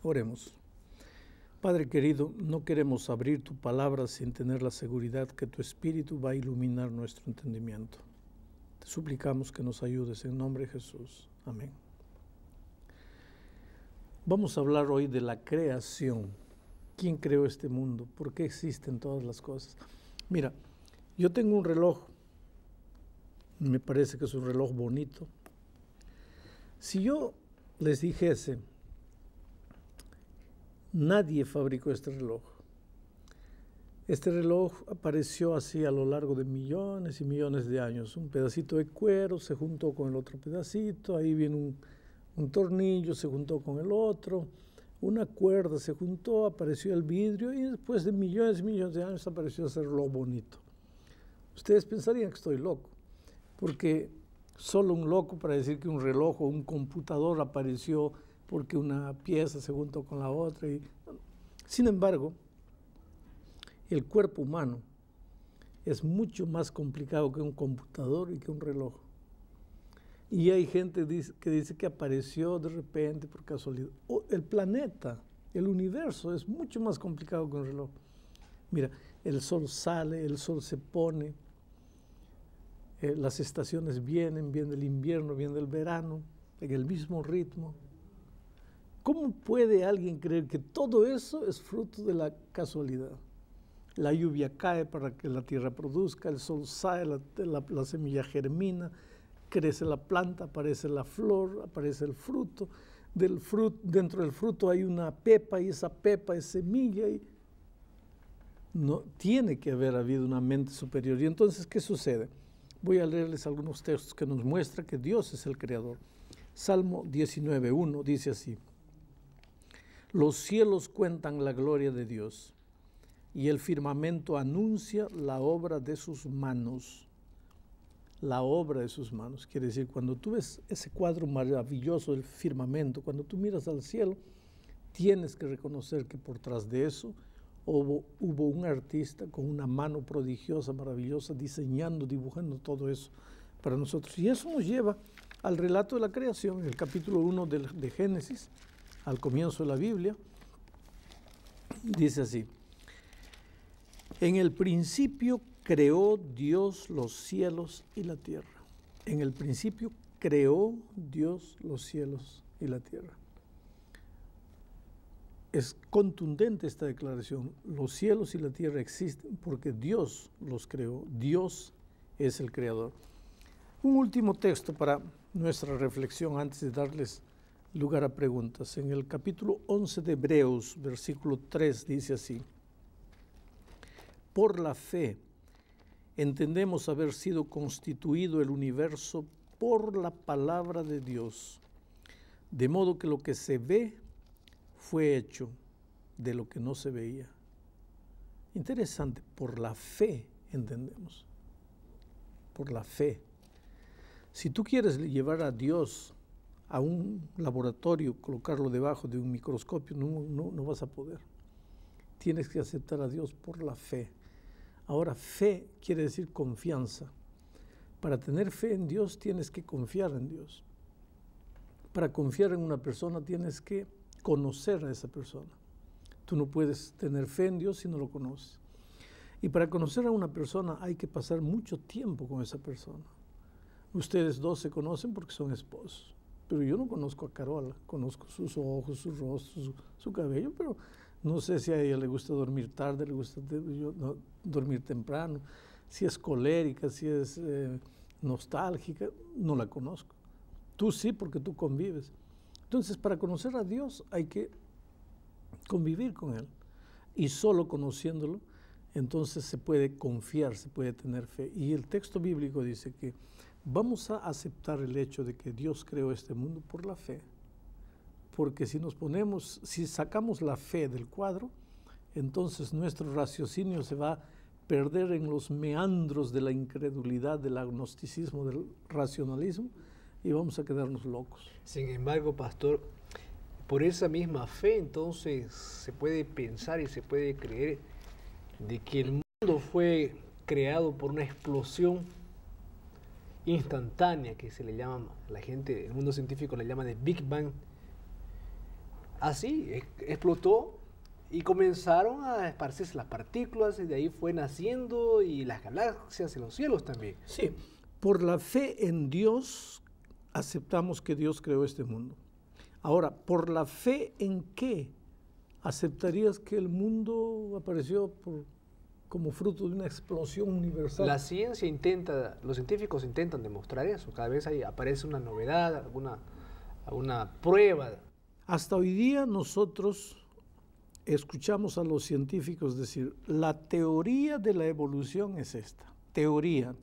Oremos. Padre querido, no queremos abrir tu palabra sin tener la seguridad que tu Espíritu va a iluminar nuestro entendimiento. Te suplicamos que nos ayudes en nombre de Jesús. Amén. Vamos a hablar hoy de la creación. ¿Quién creó este mundo? ¿Por qué existen todas las cosas? Mira, yo tengo un reloj. Me parece que es un reloj bonito. Si yo les dijese, nadie fabricó este reloj. Este reloj apareció así a lo largo de millones y millones de años. Un pedacito de cuero se juntó con el otro pedacito, ahí viene un tornillo, se juntó con el otro, una cuerda se juntó, apareció el vidrio y después de millones y millones de años apareció ese reloj bonito. Ustedes pensarían que estoy loco, porque solo un loco para decir que un reloj o un computador apareció porque una pieza se juntó con la otra. Sin embargo, el cuerpo humano es mucho más complicado que un computador y que un reloj. Y hay gente que dice que apareció de repente por casualidad. El planeta, el universo es mucho más complicado que un reloj. Mira, el sol sale, el sol se pone, las estaciones vienen el invierno, viene el verano, en el mismo ritmo. ¿Cómo puede alguien creer que todo eso es fruto de la casualidad? La lluvia cae para que la tierra produzca, el sol sale, la semilla germina, crece la planta, aparece la flor, aparece el fruto. Dentro del fruto hay una pepa y esa pepa es semilla. Y no, tiene que haber habido una mente superior. Y entonces, ¿qué sucede? Voy a leerles algunos textos que nos muestran que Dios es el creador. Salmo 19:1 dice así: los cielos cuentan la gloria de Dios, y el firmamento anuncia la obra de sus manos. La obra de sus manos. Quiere decir, cuando tú ves ese cuadro maravilloso del firmamento, cuando tú miras al cielo, tienes que reconocer que por tras de eso hubo un artista con una mano prodigiosa, maravillosa, diseñando, dibujando todo eso para nosotros. Y eso nos lleva al relato de la creación, en el capítulo 1 de Génesis, al comienzo de la Biblia. Dice así: en el principio creó Dios los cielos y la tierra. En el principio creó Dios los cielos y la tierra. Es contundente esta declaración. Los cielos y la tierra existen porque Dios los creó. Dios es el creador. Un último texto para nuestra reflexión antes de darles lugar a preguntas. En el capítulo 11 de Hebreos, versículo 3, dice así: por la fe entendemos haber sido constituido el universo por la palabra de Dios, de modo que lo que se ve fue hecho de lo que no se veía. Interesante, por la fe entendemos. Por la fe. Si tú quieres llevar a Dios a un laboratorio, colocarlo debajo de un microscopio, no vas a poder. Tienes que aceptar a Dios por la fe. Ahora, fe quiere decir confianza. Para tener fe en Dios tienes que confiar en Dios. Para confiar en una persona tienes que conocer a esa persona. Tú no puedes tener fe en Dios si no lo conoces. Y para conocer a una persona hay que pasar mucho tiempo con esa persona. Ustedes dos se conocen porque son esposos. Pero yo no conozco a Carola, conozco sus ojos, su rostro, su cabello, pero no sé si a ella le gusta dormir tarde, le gusta dormir temprano, si es colérica, si es nostálgica, no la conozco. Tú sí, porque tú convives. Entonces, para conocer a Dios hay que convivir con Él. Y solo conociéndolo, entonces se puede confiar, se puede tener fe. Y el texto bíblico dice que vamos a aceptar el hecho de que Dios creó este mundo por la fe. Porque si sacamos la fe del cuadro, entonces nuestro raciocinio se va a perder en los meandros de la incredulidad, del agnosticismo, del racionalismo, y vamos a quedarnos locos. Sin embargo, pastor, por esa misma fe, entonces se puede pensar y se puede creer de que el mundo fue creado por una explosión instantánea que se le llama, la gente, el mundo científico le llama de Big Bang, así, explotó y comenzaron a esparcirse las partículas y de ahí fue naciendo y las galaxias y los cielos también. Sí, por la fe en Dios aceptamos que Dios creó este mundo. Ahora, ¿por la fe en qué aceptarías que el mundo apareció como fruto de una explosión universal? La ciencia intenta, los científicos intentan demostrar eso. Cada vez ahí aparece una novedad, alguna prueba. Hasta hoy día nosotros escuchamos a los científicos decir, la teoría de la evolución es esta. Teoría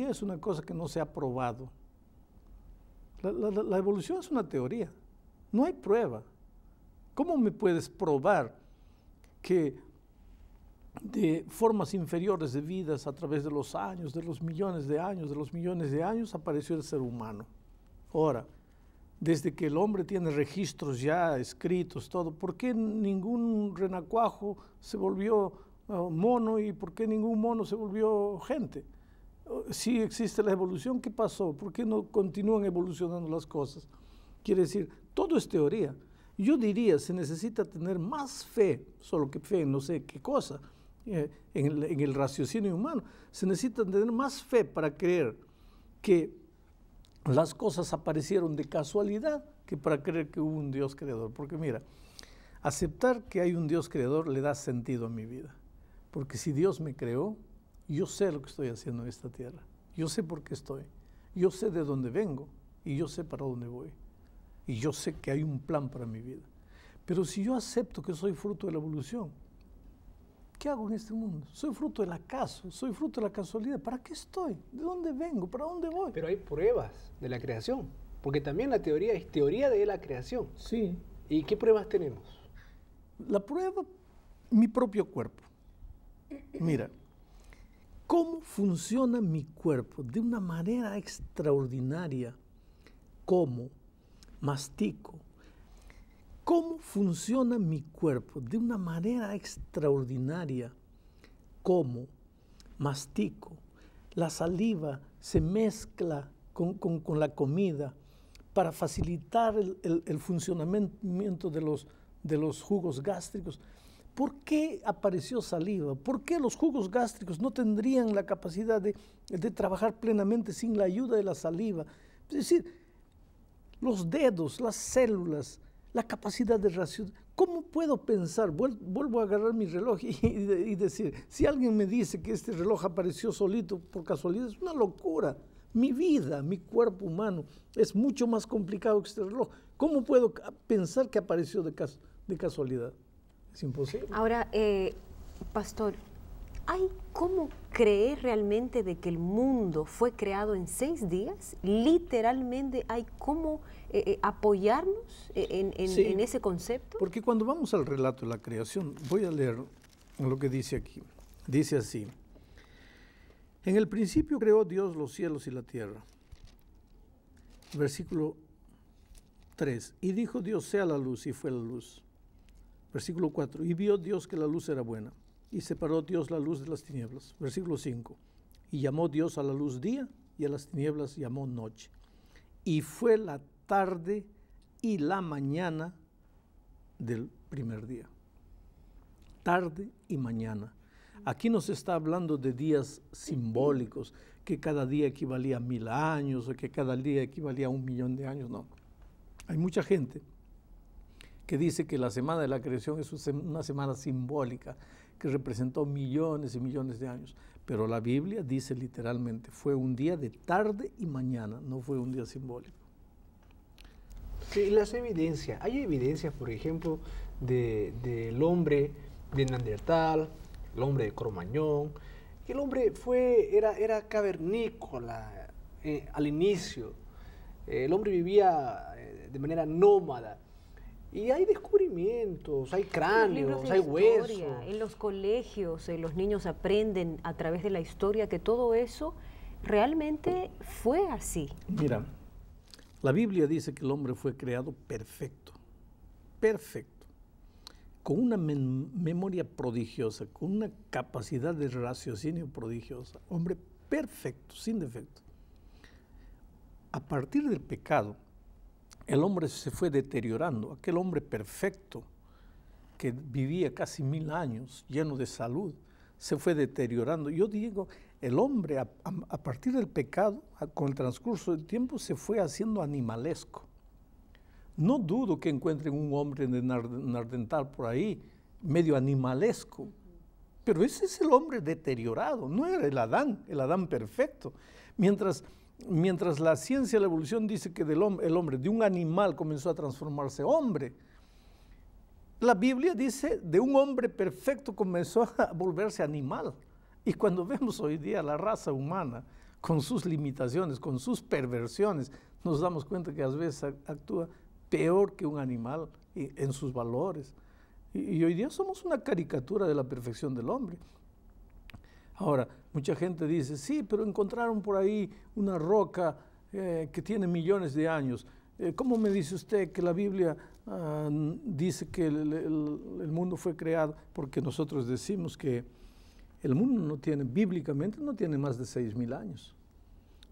es una cosa que no se ha probado. La evolución es una teoría, no hay prueba. ¿Cómo me puedes probar que de formas inferiores de vidas a través de los años, de los millones de años, apareció el ser humano? Ahora, desde que el hombre tiene registros ya escritos, todo, ¿por qué ningún renacuajo se volvió mono y por qué ningún mono se volvió gente? Si existe la evolución, ¿qué pasó? ¿Por qué no continúan evolucionando las cosas? Quiere decir, todo es teoría. Yo diría, se necesita tener más fe, solo que fe en no sé qué cosa, en el raciocinio humano. Se necesita tener más fe para creer que las cosas aparecieron de casualidad que para creer que hubo un Dios creador. Porque mira, aceptar que hay un Dios creador le da sentido a mi vida. Porque si Dios me creó, yo sé lo que estoy haciendo en esta tierra. Yo sé por qué estoy. Yo sé de dónde vengo y yo sé para dónde voy. Y yo sé que hay un plan para mi vida. Pero si yo acepto que soy fruto de la evolución, ¿qué hago en este mundo? Soy fruto del acaso, soy fruto de la casualidad. ¿Para qué estoy? ¿De dónde vengo? ¿Para dónde voy? Pero hay pruebas de la creación, porque también la teoría es teoría de la creación. Sí. ¿Y qué pruebas tenemos? La prueba, mi propio cuerpo. Mira, ¿cómo funciona mi cuerpo? De una manera extraordinaria. ¿Cómo mastico? ¿Cómo funciona mi cuerpo? De una manera extraordinaria. ¿Cómo mastico? La saliva se mezcla con la comida para facilitar el funcionamiento de los jugos gástricos. ¿Por qué apareció saliva? ¿Por qué los jugos gástricos no tendrían la capacidad de trabajar plenamente sin la ayuda de la saliva? Es decir, los dedos, las células, la capacidad de ración. ¿Cómo puedo pensar? Vuelvo a agarrar mi reloj y decir, si alguien me dice que este reloj apareció solito por casualidad, es una locura. Mi vida, mi cuerpo humano es mucho más complicado que este reloj. ¿Cómo puedo pensar que apareció de casualidad? Es imposible. Ahora, pastor, ¿hay cómo creer realmente de que el mundo fue creado en 6 días? Literalmente, ¿hay cómo apoyarnos en ese concepto? Porque cuando vamos al relato de la creación, voy a leer lo que dice aquí. Dice así: en el principio creó Dios los cielos y la tierra. Versículo 3. Y dijo Dios, sea la luz, y fue la luz. Versículo 4. Y vio Dios que la luz era buena, y separó Dios la luz de las tinieblas. Versículo 5. Y llamó Dios a la luz día, y a las tinieblas llamó noche. Y fue la tarde y la mañana del primer día. Tarde y mañana. Aquí nos está hablando de días simbólicos, que cada día equivalía a 1000 años, o que cada día equivalía a 1.000.000 de años. No. Hay mucha gente que dice que la semana de la creación es una semana simbólica, que representó millones y millones de años. Pero la Biblia dice literalmente, fue un día de tarde y mañana, no fue un día simbólico. Sí, las evidencias. Hay evidencias, por ejemplo, del hombre de Neandertal, el hombre de Cro-Magnon. El hombre era cavernícola al inicio. El hombre vivía de manera nómada. Y hay descubrimientos, hay cráneos, hay huesos. En los colegios los niños aprenden a través de la historia que todo eso realmente fue así. Mira, la Biblia dice que el hombre fue creado perfecto, perfecto, con una memoria prodigiosa, con una capacidad de raciocinio prodigiosa. Hombre perfecto, sin defecto. A partir del pecado, el hombre se fue deteriorando. Aquel hombre perfecto que vivía casi 1000 años, lleno de salud, se fue deteriorando. Yo digo, el hombre a partir del pecado, con el transcurso del tiempo, se fue haciendo animalesco. No dudo que encuentren un hombre de Nardental por ahí, medio animalesco, pero ese es el hombre deteriorado, no era el Adán perfecto. Mientras la ciencia de la evolución dice que el hombre de un animal comenzó a transformarse hombre, la Biblia dice de un hombre perfecto comenzó a volverse animal. Y cuando vemos hoy día la raza humana con sus limitaciones, con sus perversiones, nos damos cuenta que a veces actúa peor que un animal en sus valores. Y hoy día somos una caricatura de la perfección del hombre. Ahora, mucha gente dice, sí, pero encontraron por ahí una roca que tiene millones de años. ¿Cómo me dice usted que la Biblia dice que el mundo fue creado? Porque nosotros decimos que el mundo no tiene, bíblicamente, no tiene más de 6000 años.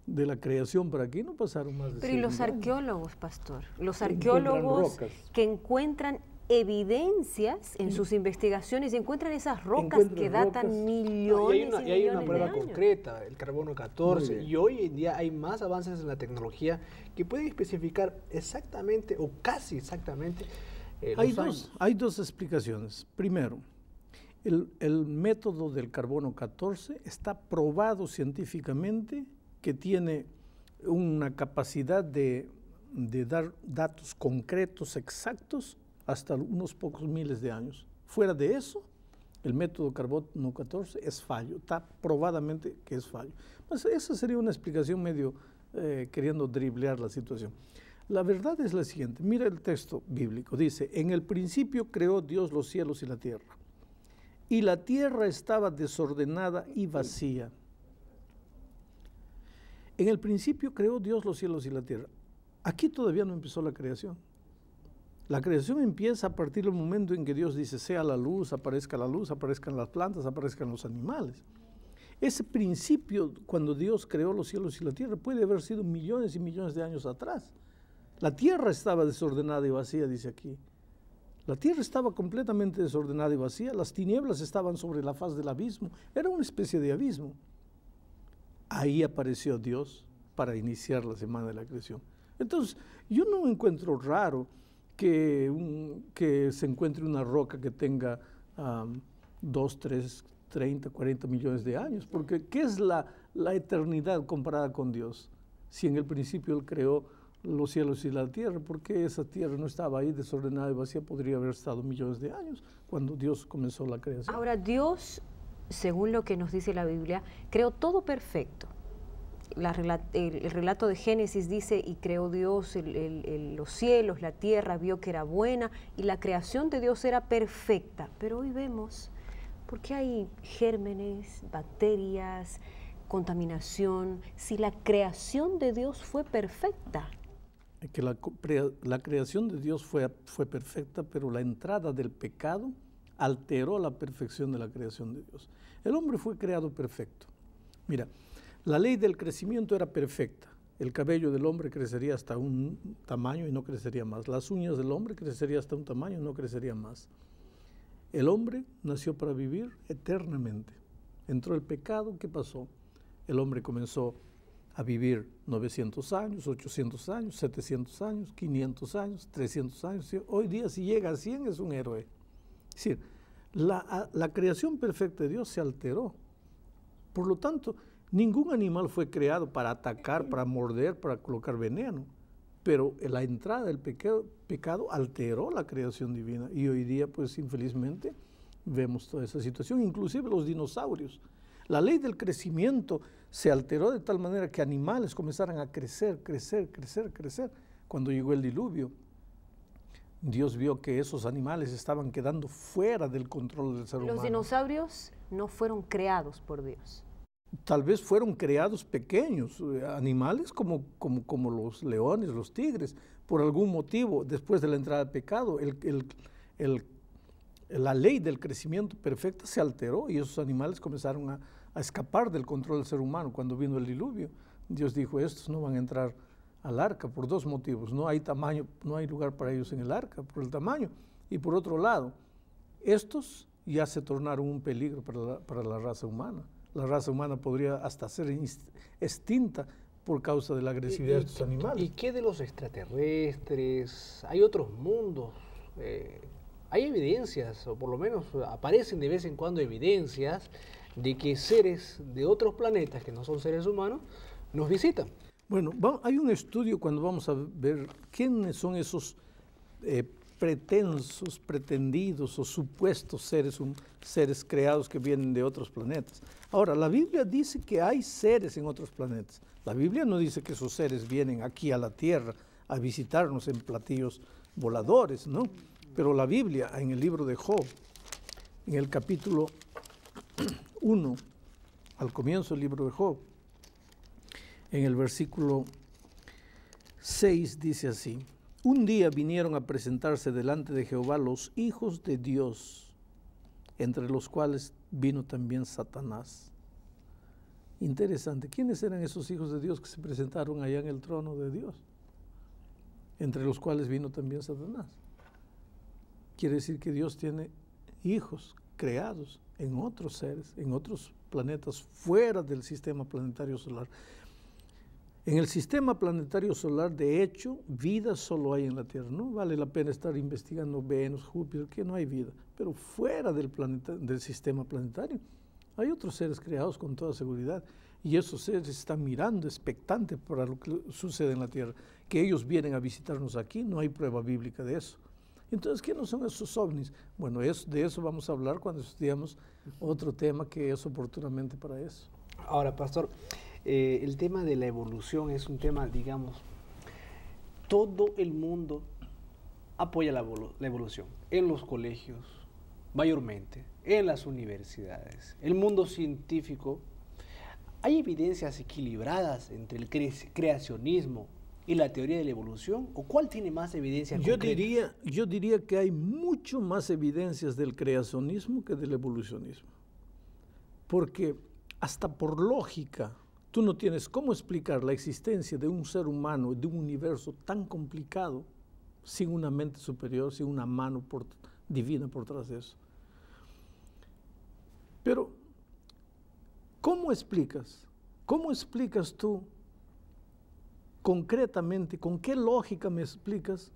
De la creación para aquí no pasaron más de 6000 años. Pero ¿y los arqueólogos, pastor? Los arqueólogos que encuentran evidencias en sus investigaciones y encuentran esas rocas que datan millones y hay una prueba de años. concreta, el carbono 14, y hoy en día hay más avances en la tecnología que pueden especificar exactamente o casi exactamente hay dos explicaciones. Primero, el método del carbono 14 está probado científicamente que tiene una capacidad de dar datos concretos, exactos, hasta unos pocos miles de años. Fuera de eso, el método carbono 14 es fallo, está probadamente que es fallo. Pues esa sería una explicación medio queriendo driblear la situación. La verdad es la siguiente, mira el texto bíblico, dice, en el principio creó Dios los cielos y la tierra estaba desordenada y vacía. En el principio creó Dios los cielos y la tierra. Aquí todavía no empezó la creación. La creación empieza a partir del momento en que Dios dice, sea la luz, aparezcan las plantas, aparezcan los animales. Ese principio, cuando Dios creó los cielos y la tierra, puede haber sido millones y millones de años atrás. La tierra estaba desordenada y vacía, dice aquí. La tierra estaba completamente desordenada y vacía, las tinieblas estaban sobre la faz del abismo, era una especie de abismo. Ahí apareció Dios para iniciar la semana de la creación. Entonces, yo no encuentro raro que se encuentre una roca que tenga 2, 3, 30, 40 millones de años, porque ¿qué es la eternidad comparada con Dios? Si en el principio Él creó los cielos y la tierra, ¿por qué esa tierra no estaba ahí desordenada y vacía? Podría haber estado millones de años cuando Dios comenzó la creación. Ahora, Dios, según lo que nos dice la Biblia, creó todo perfecto. El relato de Génesis dice, y creó Dios los cielos, la tierra, vio que era buena, y la creación de Dios era perfecta. Pero hoy vemos, ¿por qué hay gérmenes, bacterias, contaminación, si la creación de Dios fue perfecta? Que la creación de Dios fue perfecta, pero la entrada del pecado alteró la perfección de la creación de Dios. El hombre fue creado perfecto. Mira, la ley del crecimiento era perfecta. El cabello del hombre crecería hasta un tamaño y no crecería más. Las uñas del hombre crecerían hasta un tamaño y no crecerían más. El hombre nació para vivir eternamente. Entró el pecado, ¿qué pasó? El hombre comenzó a vivir 900 años, 800 años, 700 años, 500 años, 300 años. Hoy día si llega a 100 es un héroe. Es decir, la creación perfecta de Dios se alteró. Por lo tanto, ningún animal fue creado para atacar, para morder, para colocar veneno, pero la entrada del pecado alteró la creación divina y hoy día, pues infelizmente, vemos toda esa situación, inclusive los dinosaurios. La ley del crecimiento se alteró de tal manera que animales comenzaron a crecer. Cuando llegó el diluvio, Dios vio que esos animales estaban quedando fuera del control del ser humano. Los dinosaurios no fueron creados por Dios. Tal vez fueron creados pequeños, animales como los leones, los tigres, por algún motivo, después de la entrada del pecado, la ley del crecimiento perfecta se alteró y esos animales comenzaron a escapar del control del ser humano. Cuando vino el diluvio, Dios dijo, estos no van a entrar al arca por dos motivos. No hay tamaño, no hay lugar para ellos en el arca por el tamaño. Y por otro lado, estos ya se tornaron un peligro para la raza humana. La raza humana podría hasta ser extinta por causa de la agresividad de estos animales. ¿Y qué de los extraterrestres? ¿Hay otros mundos? Hay evidencias, o por lo menos aparecen de vez en cuando evidencias de que seres de otros planetas que no son seres humanos nos visitan. Bueno, hay un estudio cuando vamos a ver quiénes son esos pretendidos o supuestos seres creados que vienen de otros planetas. Ahora, la Biblia dice que hay seres en otros planetas. La Biblia no dice que esos seres vienen aquí a la Tierra a visitarnos en platillos voladores, ¿no? Pero la Biblia, en el libro de Job, en el capítulo 1, al comienzo del libro de Job, en el versículo 6 dice así: un día vinieron a presentarse delante de Jehová los hijos de Dios, entre los cuales vino también Satanás. Interesante, ¿quiénes eran esos hijos de Dios que se presentaron allá en el trono de Dios? Entre los cuales vino también Satanás. Quiere decir que Dios tiene hijos creados en otros seres, en otros planetas fuera del sistema planetario solar. En el sistema planetario solar, de hecho, vida solo hay en la Tierra. No vale la pena estar investigando Venus, Júpiter, que no hay vida. Pero fuera del sistema planetario hay otros seres creados con toda seguridad. Y esos seres están mirando, expectantes para lo que sucede en la Tierra. Que ellos vienen a visitarnos aquí, no hay prueba bíblica de eso. Entonces, ¿qué no son esos ovnis? Bueno, de eso vamos a hablar cuando estudiamos otro tema que es oportunamente para eso. Ahora, pastor, el tema de la evolución es un tema, digamos, todo el mundo apoya la evolución, en los colegios, mayormente, en las universidades, el mundo científico. ¿Hay evidencias equilibradas entre el creacionismo y la teoría de la evolución? ¿O cuál tiene más evidencias concretas? Yo diría que hay mucho más evidencias del creacionismo que del evolucionismo. Porque hasta por lógica, tú no tienes cómo explicar la existencia de un ser humano, de un universo tan complicado, sin una mente superior, sin una mano divina por detrás de eso. Pero, ¿cómo explicas? ¿Cómo explicas tú concretamente, con qué lógica me explicas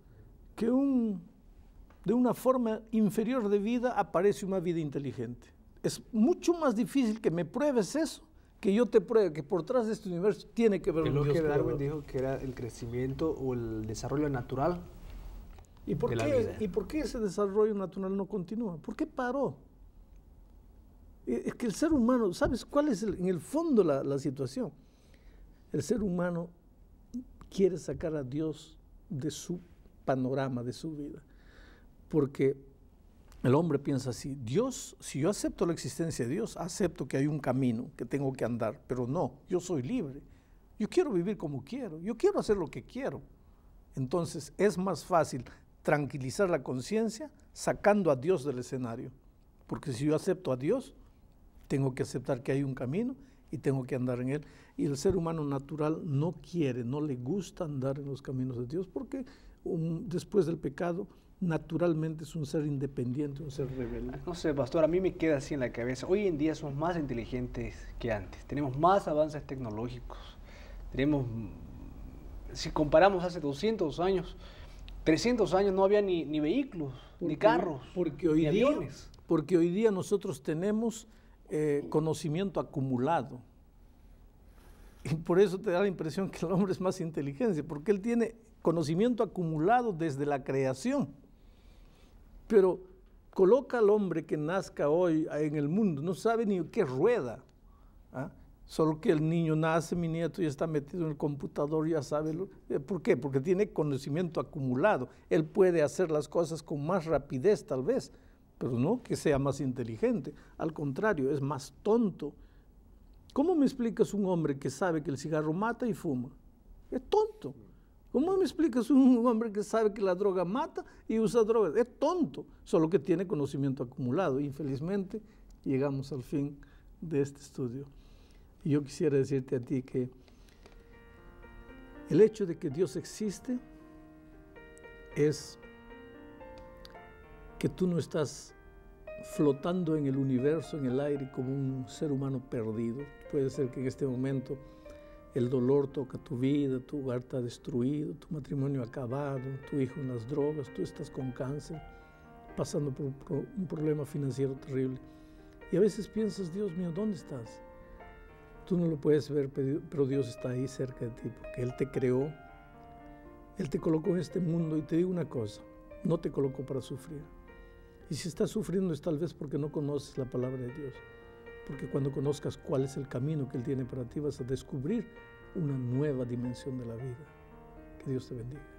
que de una forma inferior de vida aparece una vida inteligente? Es mucho más difícil que me pruebes eso, que yo te pruebe que por detrás de este universo tiene que ver un Dios creador. Lo que creador. Darwin dijo que era el crecimiento o el desarrollo natural de la vida. ¿Y por qué ese desarrollo natural no continúa? ¿Por qué paró? Es que el ser humano, ¿sabes cuál es en el fondo la situación? El ser humano quiere sacar a Dios de su panorama, de su vida. Porque el hombre piensa así: Dios, si yo acepto la existencia de Dios, acepto que hay un camino que tengo que andar, pero no, yo soy libre. Yo quiero vivir como quiero, yo quiero hacer lo que quiero. Entonces es más fácil tranquilizar la conciencia sacando a Dios del escenario. Porque si yo acepto a Dios, tengo que aceptar que hay un camino y tengo que andar en él. Y el ser humano natural no quiere, no le gusta andar en los caminos de Dios, porque después del pecado, naturalmente es un ser independiente, un ser rebelde. No sé, pastor, a mí me queda así en la cabeza. Hoy en día somos más inteligentes que antes. Tenemos más avances tecnológicos. Si comparamos hace 200 años, 300 años no había ni vehículos, ni carros, ni aviones. Porque hoy día nosotros tenemos conocimiento acumulado. Y por eso te da la impresión que el hombre es más inteligente, porque él tiene conocimiento acumulado desde la creación. Pero coloca al hombre que nazca hoy en el mundo, no sabe ni qué rueda. ¿Ah? Solo que el niño nace, mi nieto ya está metido en el computador, ya sabe. ¿Por qué? Porque tiene conocimiento acumulado. Él puede hacer las cosas con más rapidez tal vez, pero no que sea más inteligente. Al contrario, es más tonto. ¿Cómo me explicas un hombre que sabe que el cigarro mata y fuma? Es tonto. ¿Cómo me explicas un hombre que sabe que la droga mata y usa drogas? Es tonto, solo que tiene conocimiento acumulado. Infelizmente, llegamos al fin de este estudio. Y yo quisiera decirte a ti que El hecho de que Dios existe es que tú no estás flotando en el universo, en el aire, como un ser humano perdido. Puede ser que en este momento el dolor toca tu vida, tu hogar está destruido, tu matrimonio acabado, tu hijo en las drogas, tú estás con cáncer, pasando por un problema financiero terrible. Y a veces piensas, Dios mío, ¿dónde estás? Tú no lo puedes ver, pero Dios está ahí cerca de ti, porque Él te creó, Él te colocó en este mundo. Y te digo una cosa, no te colocó para sufrir. Y si estás sufriendo es tal vez porque no conoces la palabra de Dios. Porque cuando conozcas cuál es el camino que Él tiene para ti, vas a descubrir una nueva dimensión de la vida. Que Dios te bendiga.